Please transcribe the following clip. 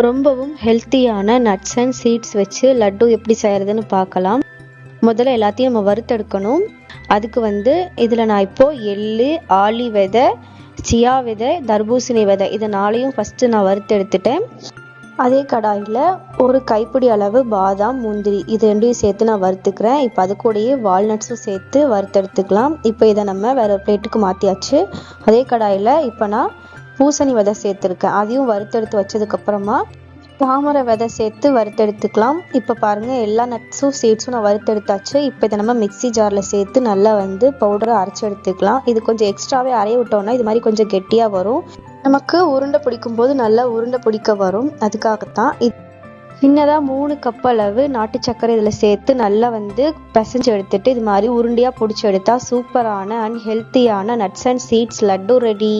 ரொம்பவும் ஹெல்த்தியான nuts and seeds வச்சு லட்டு எப்படி செய்கிறதுன்னு பார்க்கலாம். முதல்ல எல்லாத்தையும் நம்ம வறுத்தெடுக்கணும். அதுக்கு இதில் நான் இப்போது எள்ளு, ஆளி விதை, சியா விதை, தர்பூசணி விதை இதை 4ஐயும் ஃபஸ்ட்டு நான் வறுத்தெடுத்துட்டேன். அதே கடாயில் ஒரு கைப்பிடி அளவு பாதாம், முந்திரி இது 2ஐயும் சேர்த்து நான் வறுத்துக்கிறேன். இப்போ அது கூடயே வால்நட்ஸும் சேர்த்து வறுத்தெடுத்துக்கலாம். இப்போ இதை நம்ம வேற ஒரு பிளேட்டுக்கு மாற்றியாச்சு. அதே கடாயில் இப்போ நான் பூசணி விதை சேர்த்துருக்கேன். அதையும் வறுத்தெடுத்து வச்சதுக்கப்புறமா தாமரை விதை சேர்த்து வறுத்தெடுத்துக்கலாம். இப்போ பாருங்கள், எல்லா நட்ஸும் சீட்ஸும் நான் வறுத்தெடுத்தாச்சு. இப்போ இதை நம்ம மிக்ஸி ஜாரில் சேர்த்து நல்லா பவுடரை அரைச்சி எடுத்துக்கலாம். இது கொஞ்சம் எக்ஸ்ட்ராவே அரைய விட்டோம்னா இது மாதிரி கொஞ்சம் கெட்டியாக வரும். நமக்கு உருண்டை பிடிக்கும் போது நல்லா உருண்டை பிடிக்க வரும். அதுக்காகத்தான் சின்னதாக 3 கப் அளவு நாட்டு சர்க்கரை இதில் சேர்த்து நல்லா பிசைஞ்சு எடுத்துட்டு இது மாதிரி உருண்டையாக பிடிச்சி எடுத்தா சூப்பரான அண்ட் ஹெல்த்தியான nuts and seeds laddu ready.